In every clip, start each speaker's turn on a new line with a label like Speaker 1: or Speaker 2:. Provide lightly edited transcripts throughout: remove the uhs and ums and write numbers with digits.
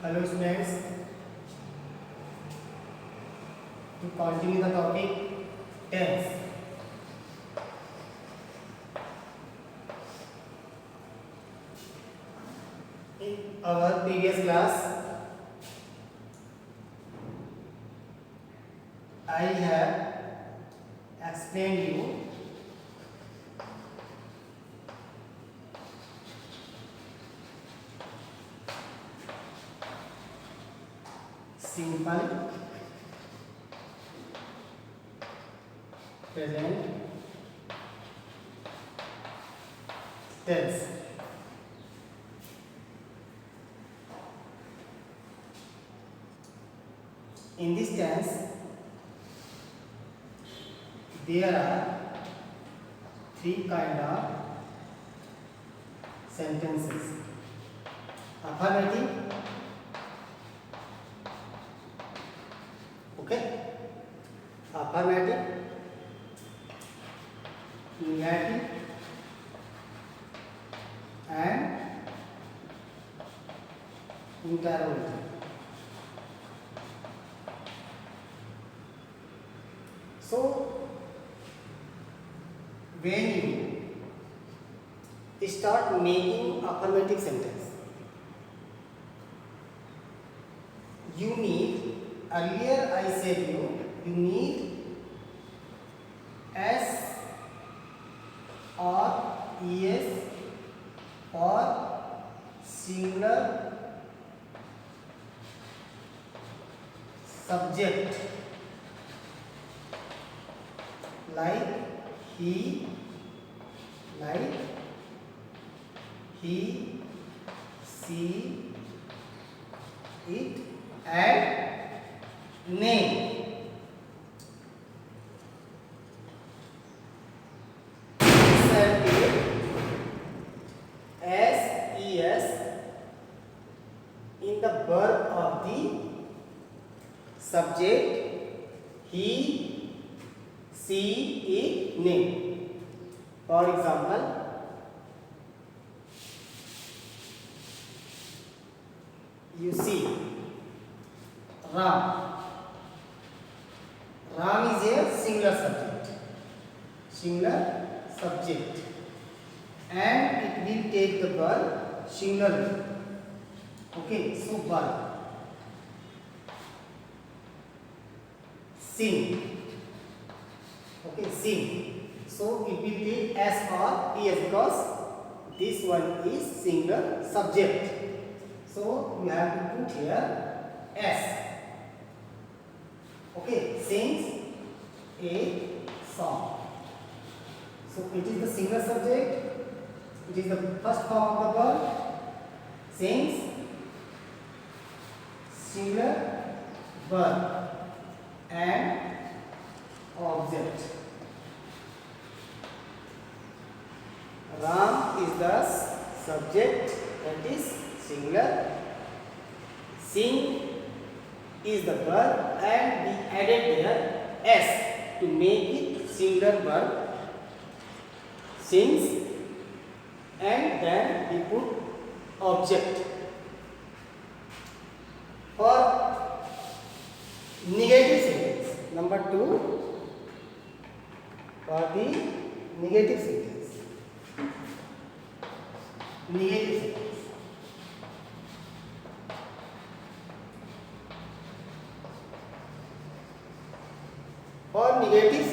Speaker 1: Hello students, to continue the topic tense. In our previous class, I have explained you simple, present tense. In this tense, there are three kind of sentences: affirmative, affirmative, negative, and interrogative. So when you start making affirmative sentence, you need, earlier I said you need S or ES or singular subject like he, she, it, and name. SES in the verb of the subject he, she, it, name. For example, you see Ram. Ram is a singular subject, and it will take the verb singular. Okay, so verb. Sing. Okay, sing. So it will take S or ES because this one is singular subject. So you have to put here S. Okay, sings a song. So it is the singular subject. It is the first form of the verb. Sings, singular verb, and object. Ram is the subject, that is singular. Sing is the verb, and we added there S to make it singular verb. Sings, and then we put object. For negative sentence, number 2, for the negative sentence. Negative sentence. For negative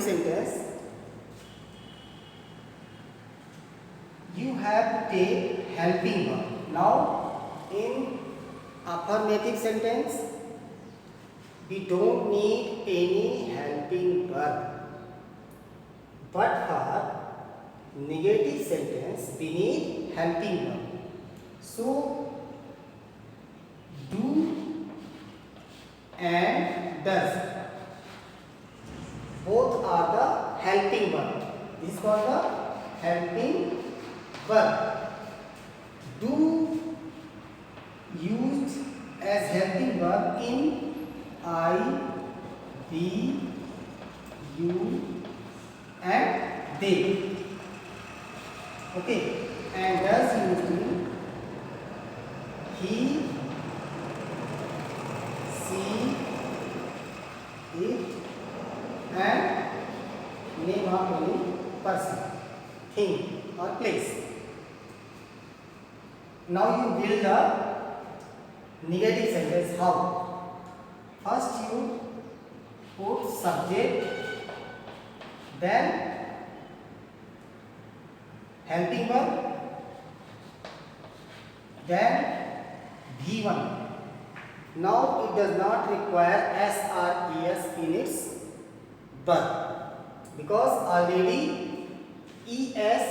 Speaker 1: sentence, you have to take helping verb. Now, in affirmative sentence, we don't need any helping verb. But for negative sentence, we need helping verb. So, do and does, both are the helping verb. This is called the helping verb. Do used as helping verb in I, we, you, and they. Okay, and does used in he, she, it, and name of any person, thing or place. Now you build a negative sentence. How? First you put subject, then helping verb, then V1. Now it does not require S or ES in its verb because already ES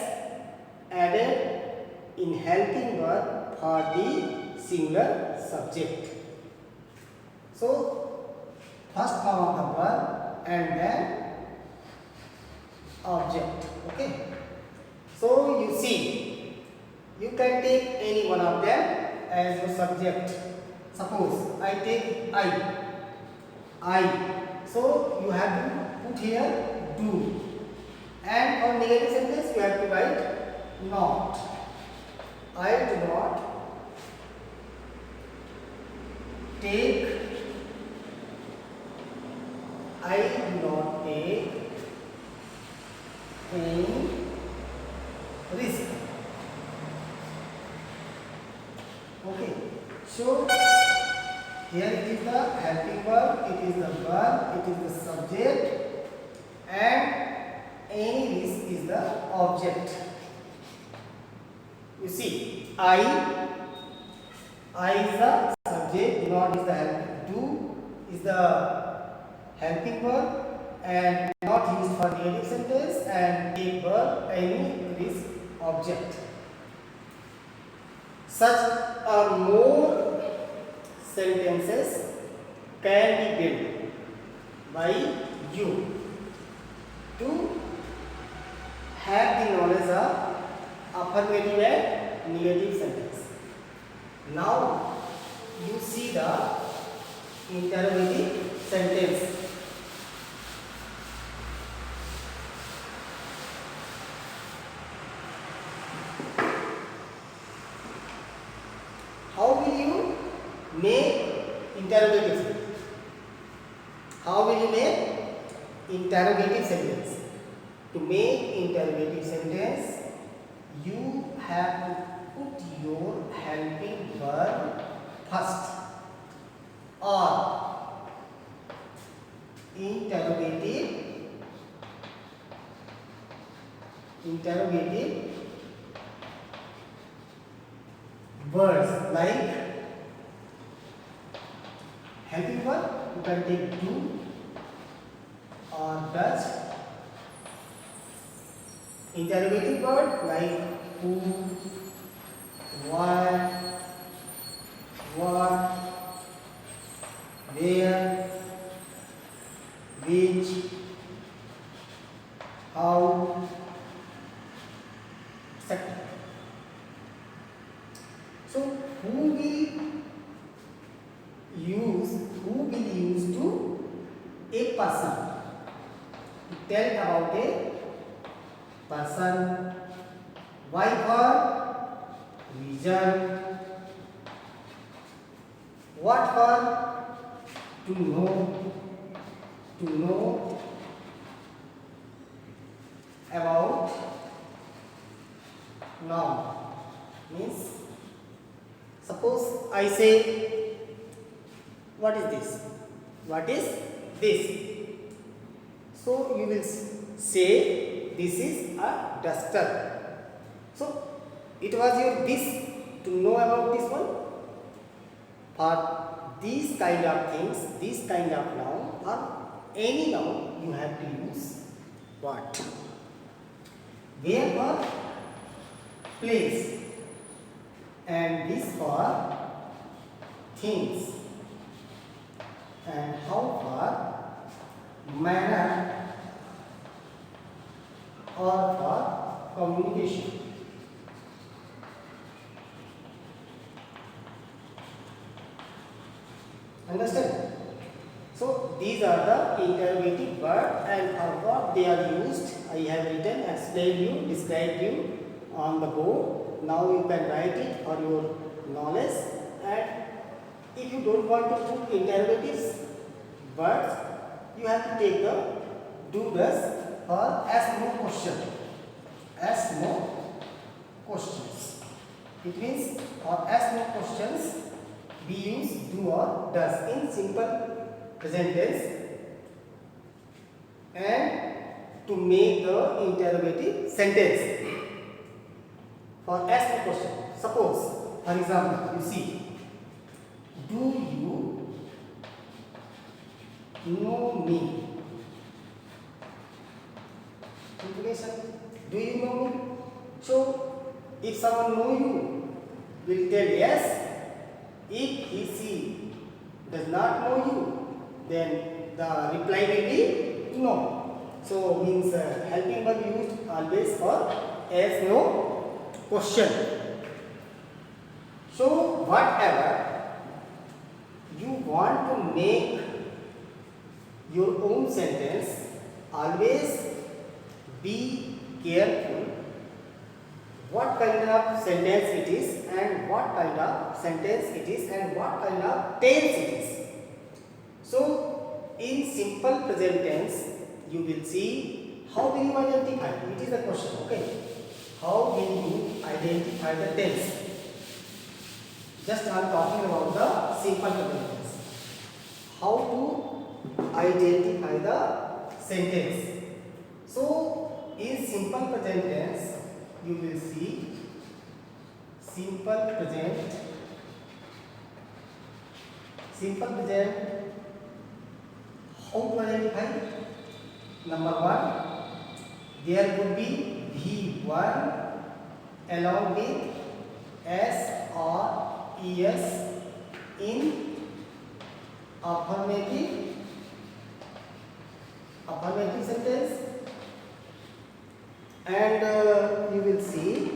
Speaker 1: added in helping verb for the singular subject. So first form of the verb and then object. Okay. So you see, you can take any one of them as your subject. Suppose I take I. So you have to put here do, and on negative sentence you have to write not. I do not take. I do not take any risk. Okay, so here it is the helping verb, it is the verb, it is the subject, and any risk is the object. You see, I is the subject, not is the help, do is the helping verb and not used for negative sentence, and take verb any is object. Such or more sentences can be built by you to have the knowledge of affirmative and negative sentence. Now you see the interrogative sentence. How will you make interrogative sentence? How will you make interrogative sentence? To make interrogative sentence, you have to put your helping verb first, or interrogative words like helping verb, you can take do or does. Interrogative word like who, why, what, where, which, how, etc. So who will use to a person to tell about a person. Why for vision. What for to know about. Now means, suppose I say, what is this? What is this? So you will say this is a duster. So it was your this to know about this one. For these kind of things, this kind of noun or any noun, you have to use what? Where for place, and this for things, and how for manner or for communication. Understand? So these are the interrogative words, and for what they are used, I have written, explained you, described you on the board. Now you can write it for your knowledge, and if you don't want to put interrogatives words, you have to take the do, does or ask no question. Ask no questions. It means or ask no questions, we use do or does in simple present tense and to make the interrogative sentence. For ask a question, suppose for example you see, do you know me? Information, do you know me? So if someone know you, will tell yes. If he does not know you, then the reply will be no. So means helping verb used always for as no question. So whatever you want to make your own sentence, always be careful what kind of sentence it is and what kind of sentence it is and what kind of tense it is. So in simple present tense you will see how will you identify, it is the question, okay, how will you identify the tense. Just I am talking about the simple present tense, how to identify the sentence. So in simple present tense you will see simple present, how to identify. Number one, there would be V1 along with S or ES in affirmative sentence, and you will see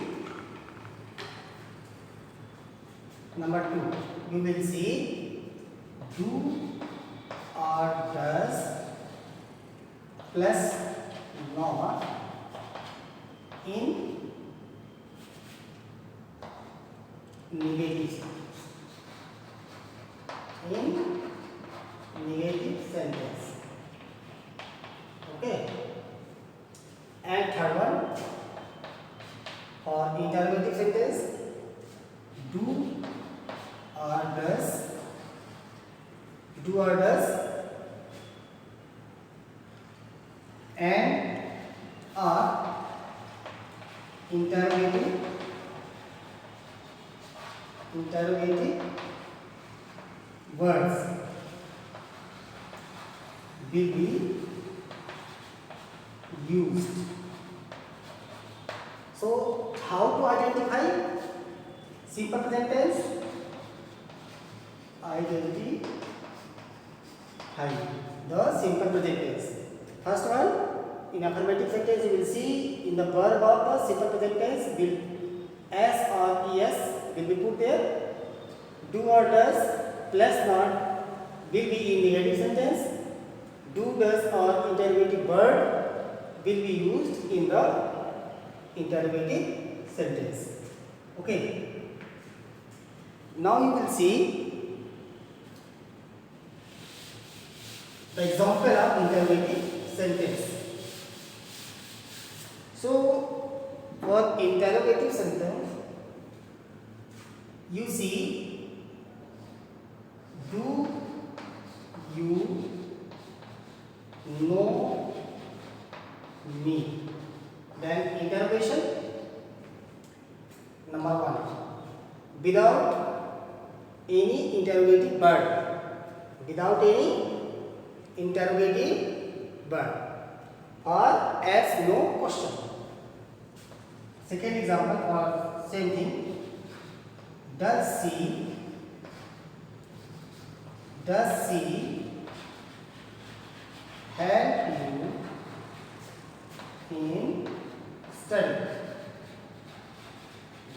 Speaker 1: number two, you will see do or does plus not in negative sentence. Okay. And third one, for interrogative sentence, do or does and are interrogative words will be used. So how to identify simple present tense? Identify the simple present tense. First one, in affirmative sentence you will see in the verb of the simple present tense will S or ES will be put there. Do or does plus not will be in negative sentence. Do, does or interrogative word will be used in the interrogative sentence. Okay. Now you will see the example of interrogative sentence. So for interrogative sentence, you see, do you know me? Then interrogation. Number one, without any interrogative word, or as no question. Second example for same thing, does she help you in study?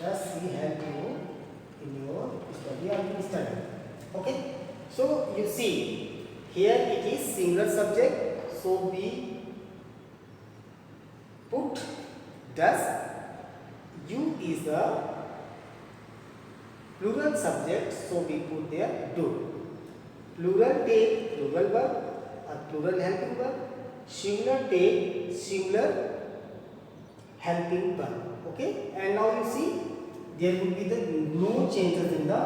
Speaker 1: Does she help you in your study or in study? Okay. So you see here it is singular subject, so we put does You is the plural subject, so we put there do. Plural take plural verb or plural helping verb. Singular take singular helping verb. Okay, and now you see there will be no changes in the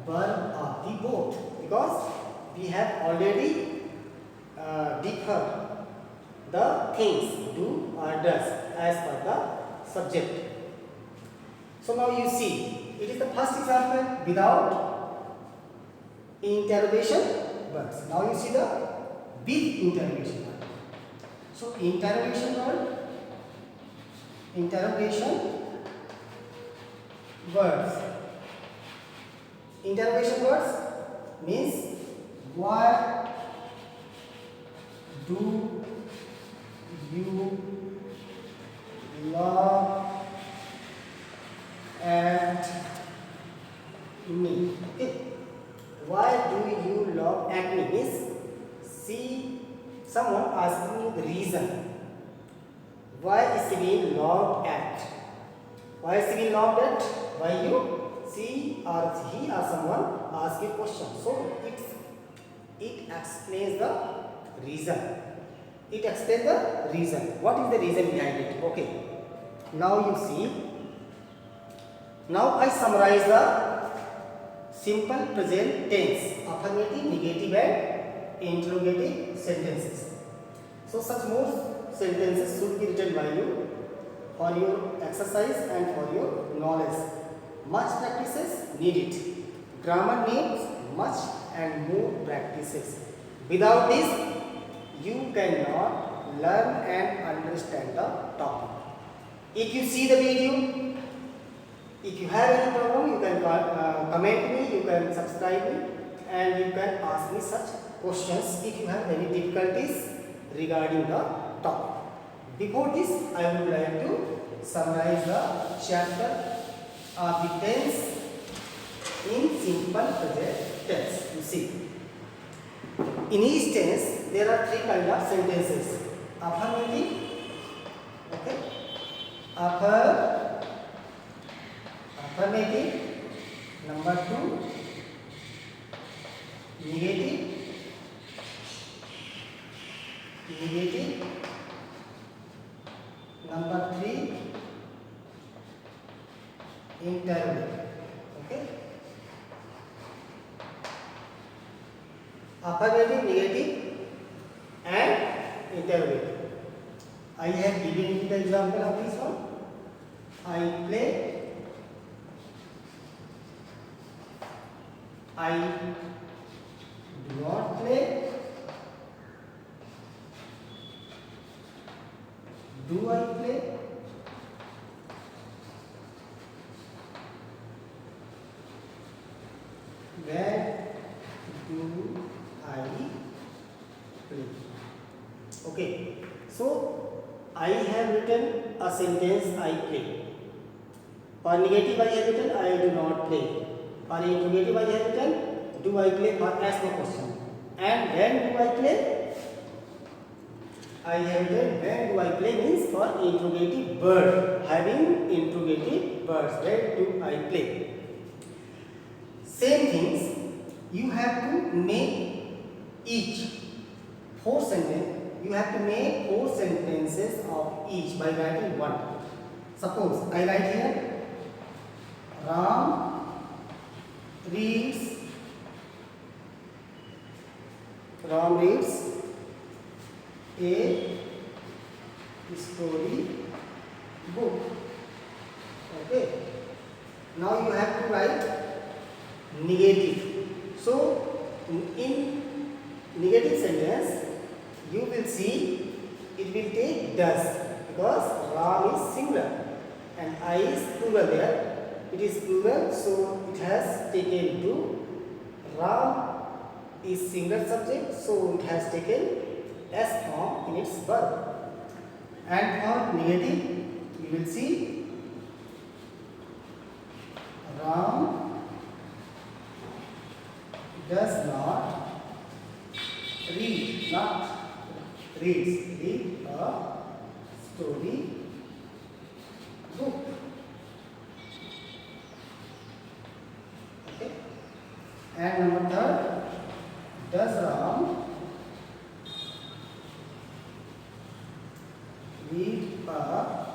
Speaker 1: verb of the both, because we have already deferred the things do or does as per the subject. So now you see, it is the first example without interrogation verbs. Now you see the with interrogation word. So interrogation word, interrogation words. Interrogation words means what do you love at me? Okay. Why do you love at me? Means see someone asking you the reason. Why is he being loved at? Why is he being loved at? Why you? She or he or someone ask a question. So it explains the reason. It explains the reason. What is the reason behind it? Okay. Now you see. Now I summarize the simple present tense, affirmative, negative and interrogative sentences. So such more sentences should be written by you for your exercise and for your knowledge. Much practices needed. Grammar needs much and more practices. Without this, you cannot learn and understand the topic. If you see the video, if you have any problem, you can comment me, you can subscribe me, and you can ask me such questions if you have any difficulties regarding the topic. Before this, I would like to summarize the chapter of the tense in simple present tense. You see, in each tense there are three kinds of sentences: affirmative, okay, affirmative, number 2, negative, number 3, interrogative. Okay, affirmative, negative and interrogative. I have given you the example of this one. I play, I do not play, do I play, where do I play? Okay, so I have written a sentence I play. For negative I have written I do not play. For interrogative I have written do I play for ask the question. And when do I play? I have written when do I play means for interrogative word. Having interrogative words, when do I play? Same things, you have to make each 4 sentences. You have to make 4 sentences of each by writing one. Suppose I write here, Ram reads a story book. Okay. Now you have to write negative. So in negative sentence you will see it will take does, because Ram is singular and I is plural there. It is plural, so it has taken do. Ram is singular subject, so it has taken S form in its verb. And for negative, you will see Ram does not read, not read a story book. read a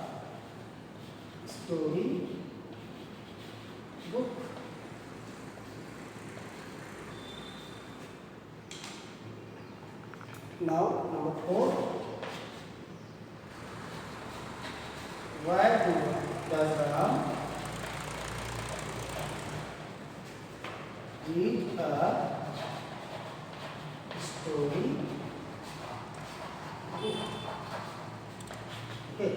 Speaker 1: story book. Now number 4. Where does Ram read a story book? Okay.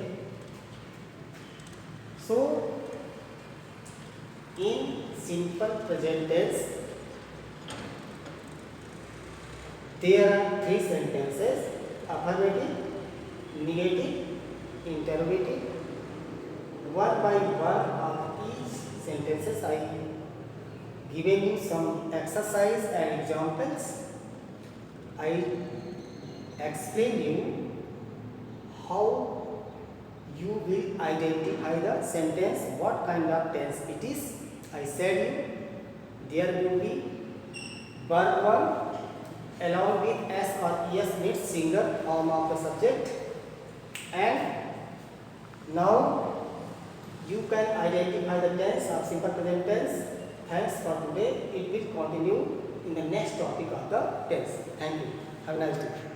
Speaker 1: So in simple present tense, there are 3 sentences: affirmative, negative, interrogative. One by one of each sentences I given you some exercise and examples. I explain you how you will identify the sentence, what kind of tense it is. I said you there will be verb 1 along with s or es means single form of the subject, and now you can identify the tense of simple present tense. Thanks for today. It will continue in the next topic of the tense. Thank you. Have a nice day.